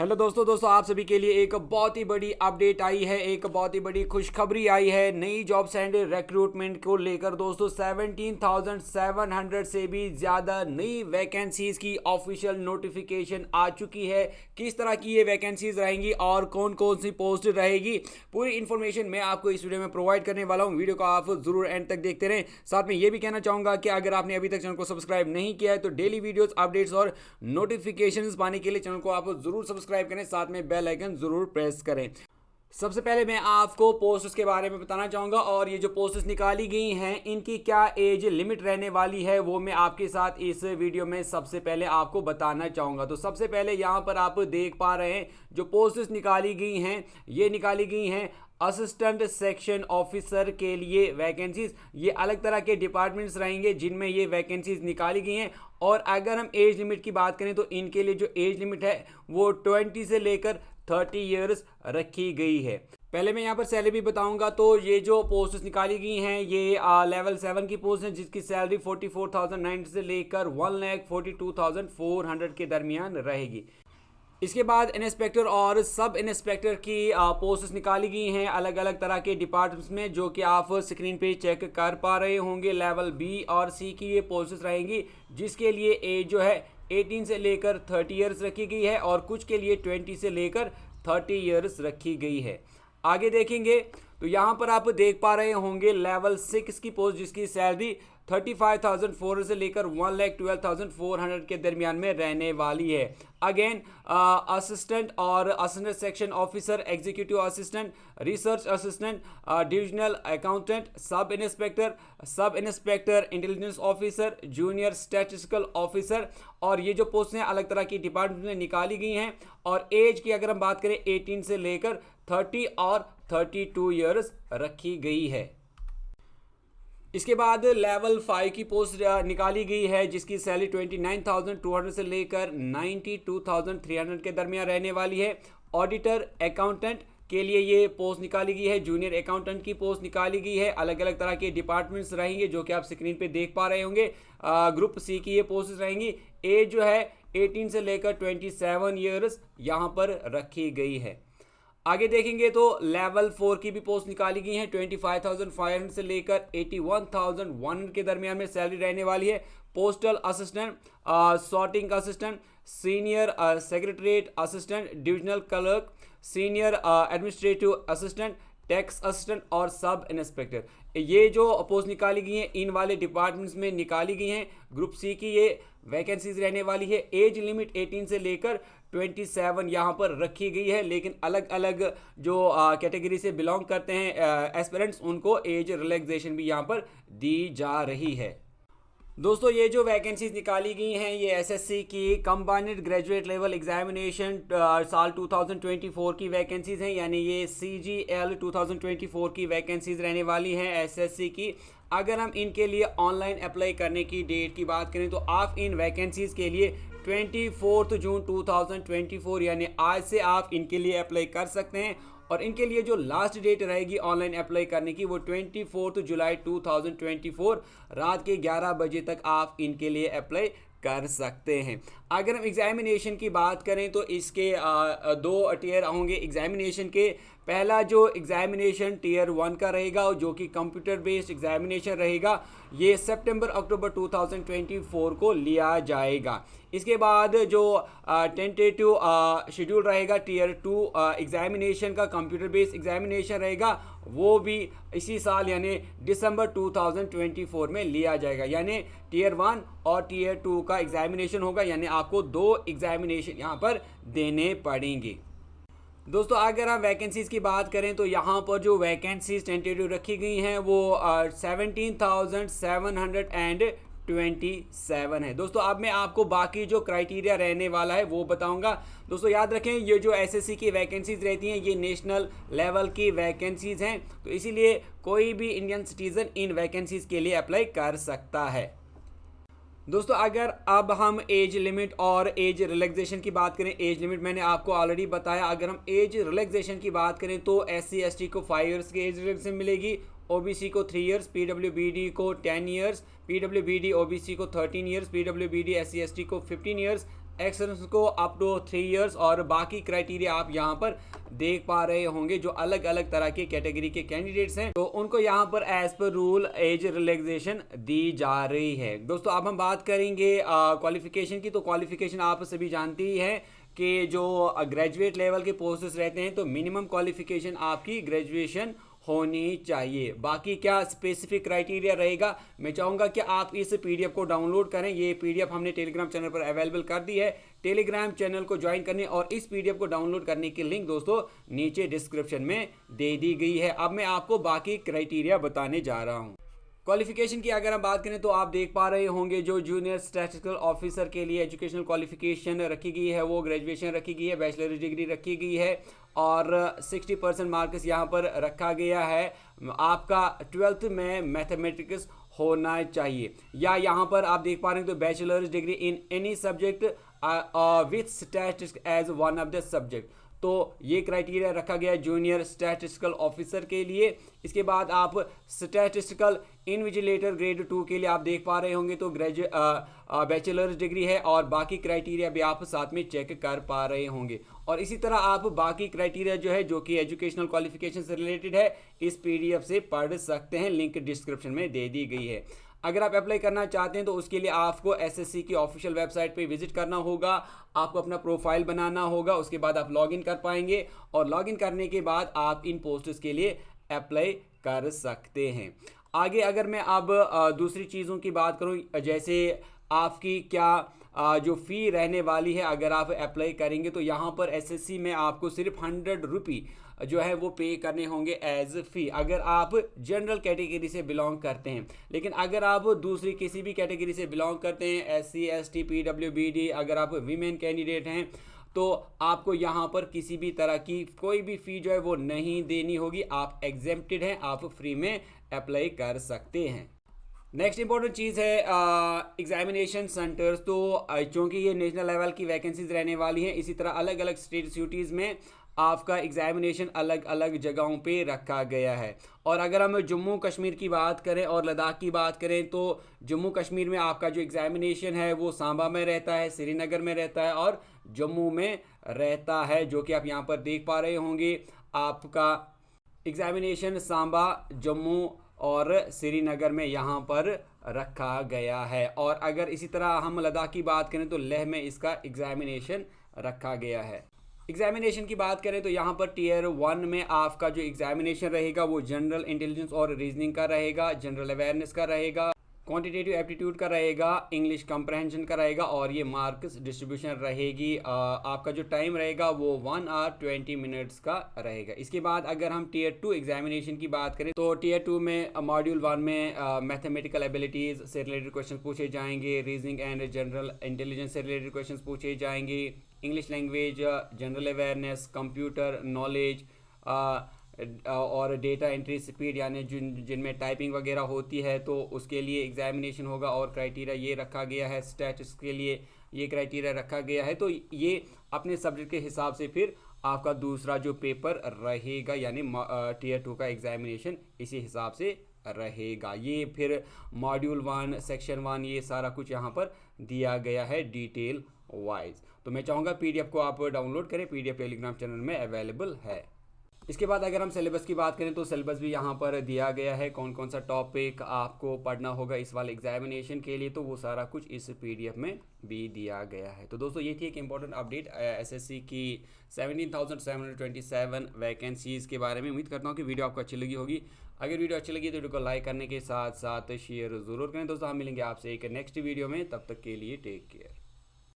दोस्तों आप सभी के लिए एक बहुत ही बड़ी अपडेट आई है, एक बहुत ही बड़ी खुशखबरी आई है नई जॉब्स एंड रिक्रूटमेंट को लेकर। दोस्तों 17,700 से भी ज़्यादा नई वैकेंसीज की ऑफिशियल नोटिफिकेशन आ चुकी है। किस तरह की ये वैकेंसीज रहेंगी और कौन कौन सी पोस्ट रहेगी, पूरी इन्फॉर्मेशन मैं आपको इस वीडियो में प्रोवाइड करने वाला हूँ। वीडियो को आप जरूर एंड तक देखते रहें। साथ में ये भी कहना चाहूँगा कि अगर आपने अभी तक चैनल को सब्सक्राइब नहीं किया है तो डेली वीडियोज़ अपडेट्स और नोटिफिकेशंस पाने के लिए चैनल को आप जरूर सब्सक्राइब करें, साथ में बेल आइकन जरूर प्रेस करें। सबसे पहले मैं आपको पोस्ट्स के बारे में बताना चाहूँगा और ये जो पोस्ट्स निकाली गई हैं इनकी क्या एज लिमिट रहने वाली है वो मैं आपके साथ इस वीडियो में सबसे पहले आपको बताना चाहूँगा। तो सबसे पहले यहाँ पर आप देख पा रहे हैं जो पोस्ट्स निकाली गई हैं, ये निकाली गई हैं असिस्टेंट सेक्शन ऑफिसर के लिए वैकेंसीज। ये अलग तरह के डिपार्टमेंट्स रहेंगे जिनमें ये वैकेंसीज निकाली गई हैं। और अगर हम एज लिमिट की बात करें तो इनके लिए जो एज लिमिट है वो 20 से लेकर 30 ईयर्स रखी गई है। पहले मैं यहाँ पर सैलरी बताऊंगा। तो ये जो पोस्ट्स निकाली गई हैं ये लेवल 7 की पोस्ट है जिसकी सैलरी 44,900 से लेकर 1,42,400 के दरमियान रहेगी। इसके बाद इंस्पेक्टर और सब इंस्पेक्टर की पोस्ट्स निकाली गई हैं अलग अलग तरह के डिपार्टमेंट्स में, जो कि आप स्क्रीन पे चेक कर पा रहे होंगे। लेवल बी और सी की ये पोस्ट्स रहेंगी जिसके लिए एज जो है 18 से लेकर 30 ईयर्स रखी गई है और कुछ के लिए 20 से लेकर 30 ईयर्स रखी गई है। आगे देखेंगे तो यहाँ पर आप देख पा रहे होंगे लेवल 6 की पोस्ट जिसकी सैलरी 35,400 से लेकर 1,12,400 के दरमियान में रहने वाली है। अगेन असिस्टेंट और assistant section officer, executive assistant, research assistant, divisional accountant, sub inspector, intelligence officer, junior statistical officer. और ये जो पोस्ट हैं अलग तरह की डिपार्टमेंट में निकाली गई हैं और एज की अगर हम बात करें 18 से लेकर 30 और 32 ईयर्स रखी गई है। इसके बाद लेवल 5 की पोस्ट निकाली गई है जिसकी सैलरी 29,200 से लेकर 92,300 के दरमियान रहने वाली है। ऑडिटर अकाउंटेंट के लिए ये पोस्ट निकाली गई है, जूनियर अकाउंटेंट की पोस्ट निकाली गई है। अलग अलग तरह के डिपार्टमेंट्स रहेंगे जो कि आप स्क्रीन पे देख पा रहे होंगे। ग्रुप सी की ये पोस्ट रहेंगी। एज जो है 18 से लेकर 27 ईयर्स यहाँ पर रखी गई है। आगे देखेंगे तो लेवल 4 की भी पोस्ट निकाली गई है 25,500 से लेकर 81,100 के दरमियान में सैलरी रहने वाली है। Postal assistant, sorting assistant, senior secretariat assistant, divisional clerk, senior administrative assistant, tax assistant और सब इंस्पेक्टर। ये जो पोस्ट निकाली गई हैं इन वाले डिपार्टमेंट्स में निकाली गई हैं। ग्रुप सी की ये वैकेंसीज रहने वाली है। एज लिमिट 18 से लेकर 27 यहाँ पर रखी गई है, लेकिन अलग अलग जो कैटेगरी से बिलोंग करते हैं एस्पिरेंट्स उनको एज रिलैक्सेशन भी यहाँ पर दी जा रही है। दोस्तों ये जो वैकेंसीज निकाली गई हैं ये एसएससी की कंबाइंड ग्रेजुएट लेवल एग्जामिनेशन साल 2024 की वैकेंसीज हैं, यानी ये CGL 2024 की वैकेंसीज रहने वाली हैं एसएससी की। अगर हम इनके लिए ऑनलाइन अप्लाई करने की डेट की बात करें तो आप इन वैकेंसीज के लिए 24 जून 2024 यानी आज से आप इनके लिए अप्लाई कर सकते हैं। और इनके लिए जो लास्ट डेट रहेगी ऑनलाइन अप्लाई करने की वो 24 जुलाई 2024 रात के 11 बजे तक आप इनके लिए अप्लाई कर सकते हैं। अगर हम एग्जामिनेशन की बात करें तो इसके दो टियर होंगे एग्जामिनेशन के। पहला जो एग्जामिनेशन टियर 1 का रहेगा जो कि कंप्यूटर बेस्ड एग्जामिनेशन रहेगा, ये सितंबर अक्टूबर 2024 को लिया जाएगा। इसके बाद जो टेंटेटिव शेड्यूल रहेगा टियर 2 एग्जामिनेशन का, कंप्यूटर बेस्ड एग्जामिनेशन रहेगा, वो भी इसी साल यानी दिसंबर 2024 में लिया जाएगा। यानी टियर 1 और टियर 2 का एग्जामिनेशन होगा, यानी आपको 2 एग्जामिनेशन यहाँ पर देने पड़ेंगे। दोस्तों अगर हम वैकेंसीज की बात करें तो यहाँ पर जो वैकेंसीज टेंटेटिव रखी गई हैं वो 17,727 है। दोस्तों अब मैं आपको बाकी जो क्राइटेरिया रहने वाला है वो बताऊंगा। दोस्तों याद रखें ये जो एसएससी की वैकेंसीज रहती हैं ये नेशनल लेवल की वैकेंसीज हैं, तो इसीलिए कोई भी इंडियन सिटीजन इन वैकेंसीज के लिए अप्लाई कर सकता है। दोस्तों अगर अब हम एज लिमिट और एज रिलैक्सेशन की बात करें, एज लिमिट मैंने आपको ऑलरेडी बताया। अगर हम एज रिलैक्सेशन की बात करें तो SC ST को 5 ईयर्स की एज रिलैक्सेशन मिलेगी, OBC को 3 ईयर्स, PWBD को 10 ईयर्स, PWBD OBC को 13 ईयर्स, PWBD SC ST को 15 ईयर्स, एक्सपीरियंस को अप टू 3 इयर्स, और बाकी क्राइटेरिया आप यहाँ पर देख पा रहे होंगे। जो अलग अलग तरह के कैटेगरी के कैंडिडेट्स हैं तो उनको यहाँ पर as per rule age relaxation दी जा रही है। दोस्तों अब हम बात करेंगे क्वालिफिकेशन की। तो क्वालिफिकेशन आप सभी जानते ही हैं कि जो ग्रेजुएट लेवल के पोस्ट्स रहते हैं तो मिनिमम क्वालिफिकेशन आपकी ग्रेजुएशन होनी चाहिए। बाकी क्या स्पेसिफिक क्राइटेरिया रहेगा, मैं चाहूँगा कि आप इस पीडीएफ को डाउनलोड करें। ये पीडीएफ हमने टेलीग्राम चैनल पर अवेलेबल कर दी है। टेलीग्राम चैनल को ज्वाइन करने और इस पीडीएफ को डाउनलोड करने की लिंक दोस्तों नीचे डिस्क्रिप्शन में दे दी गई है। अब मैं आपको बाकी क्राइटेरिया बताने जा रहा हूँ। क्वालिफिकेशन की अगर हम बात करें तो आप देख पा रहे होंगे जो जूनियर स्टैटिस्टिकल ऑफिसर के लिए एजुकेशनल क्वालिफिकेशन रखी गई है वो ग्रेजुएशन रखी गई है, बैचलर डिग्री रखी गई है और 60% मार्क्स यहाँ पर रखा गया है। आपका 12th में मैथमेटिक्स होना चाहिए, या यहाँ पर आप देख पा रहे हैं तो bachelor degree in any subject with statistics as one of the subject. तो ये क्राइटेरिया रखा गया है जूनियर स्टैटिस्टिकल ऑफिसर के लिए। इसके बाद आप स्टैटिस्टिकल इन्विजिलेटर ग्रेड 2 के लिए आप देख पा रहे होंगे तो बैचलर डिग्री है, और बाकी क्राइटेरिया भी आप साथ में चेक कर पा रहे होंगे। और इसी तरह आप बाकी क्राइटेरिया जो है जो कि एजुकेशनल क्वालिफिकेशन से रिलेटेड है इस पीडीएफ से पढ़ सकते हैं, लिंक डिस्क्रिप्शन में दे दी गई है। अगर आप अप्लाई करना चाहते हैं तो उसके लिए आपको एसएससी की ऑफिशियल वेबसाइट पे विजिट करना होगा, आपको अपना प्रोफाइल बनाना होगा, उसके बाद आप लॉगिन कर पाएंगे और लॉगिन करने के बाद आप इन पोस्ट्स के लिए अप्लाई कर सकते हैं। आगे अगर मैं अब दूसरी चीज़ों की बात करूं, जैसे आपकी क्या जो फ़ी रहने वाली है अगर आप अप्लाई करेंगे तो यहाँ पर एसएससी में आपको सिर्फ 100 रुपये जो है वो पे करने होंगे एज फ़ी अगर आप जनरल कैटेगरी से बिलोंग करते हैं। लेकिन अगर आप दूसरी किसी भी कैटेगरी से बिलोंग करते हैं, एससी एसटी पीडब्ल्यूबीडी, अगर आप वीमेन कैंडिडेट हैं तो आपको यहाँ पर किसी भी तरह की कोई भी फ़ी जो है वो नहीं देनी होगी। आप एग्जेम्प्टेड हैं, आप फ्री में अप्लाई कर सकते हैं। नेक्स्ट इंपॉर्टेंट चीज़ है एग्जामिनेशन सेंटर्स। तो चूँकि ये नेशनल लेवल की वैकेंसीज रहने वाली हैं, इसी तरह अलग अलग स्टेट सिटीज़ में आपका एग्जामिनेशन अलग अलग जगहों पे रखा गया है। और अगर हम जम्मू कश्मीर की बात करें और लद्दाख की बात करें तो जम्मू कश्मीर में आपका जो एग्जामिनेशन है वो सांबा में रहता है, श्रीनगर में रहता है और जम्मू में रहता है, जो कि आप यहाँ पर देख पा रहे होंगे। आपका एग्जामिनेशन सांबा, जम्मू और श्रीनगर में यहाँ पर रखा गया है। और अगर इसी तरह हम लद्दाख की बात करें तो लेह में इसका एग्जामिनेशन रखा गया है। एग्जामिनेशन की बात करें तो यहाँ पर टीयर 1 में आपका जो एग्जामिनेशन रहेगा वो जनरल इंटेलिजेंस और रीजनिंग का रहेगा, जनरल अवेयरनेस का रहेगा, क्वांटिटेटिव एप्टीट्यूड का रहेगा, इंग्लिश कंप्रहेंशन का रहेगा और ये मार्क्स डिस्ट्रीब्यूशन रहेगी। आपका जो टाइम रहेगा वो 1 आवर 20 मिनट्स का रहेगा। इसके बाद अगर हम टीयर 2 एग्जामिनेशन की बात करें तो टीयर 2 में मॉड्यूल 1 में मैथमेटिकल एबिलिटीज़ से रिलेटेड क्वेश्चन पूछे जाएंगे, रीजनिंग एंड जनरल इंटेलिजेंस से रिलेटेड क्वेश्चन पूछे जाएंगे, English language, general awareness, computer knowledge और डेटा एंट्री स्पीड यानी जिनमें टाइपिंग वगैरह होती है तो उसके लिए एग्जामिनेशन होगा। और क्राइटेरिया ये रखा गया है, स्टैटिस्टिक्स के लिए ये क्राइटेरिया रखा गया है। तो ये अपने सब्जेक्ट के हिसाब से फिर आपका दूसरा जो पेपर रहेगा यानी टीयर 2 का एग्जामिनेशन इसी हिसाब से रहेगा। ये फिर मॉड्यूल 1 सेक्शन 1 ये सारा कुछ यहाँ पर दिया गया है डिटेल वाइज। तो मैं चाहूँगा पीडीएफ को आप डाउनलोड करें, पीडीएफ टेलीग्राम चैनल में अवेलेबल है। इसके बाद अगर हम सिलेबस की बात करें तो सिलेबस भी यहाँ पर दिया गया है, कौन कौन सा टॉपिक आपको पढ़ना होगा इस वाले एग्जामिनेशन के लिए, तो वो सारा कुछ इस पीडीएफ में भी दिया गया है। तो दोस्तों ये थी एक इंपॉर्टेंट अपडेट एसएससी की 17,727 वैकेंसीज़ के बारे में। उम्मीद करता हूँ कि वीडियो आपको अच्छी लगी होगी। अगर वीडियो अच्छी लगी तो वीडियो को लाइक करने के साथ साथ शेयर ज़रूर करें। दोस्तों हम मिलेंगे आपसे एक नेक्स्ट वीडियो में, तब तक के लिए टेक केयर।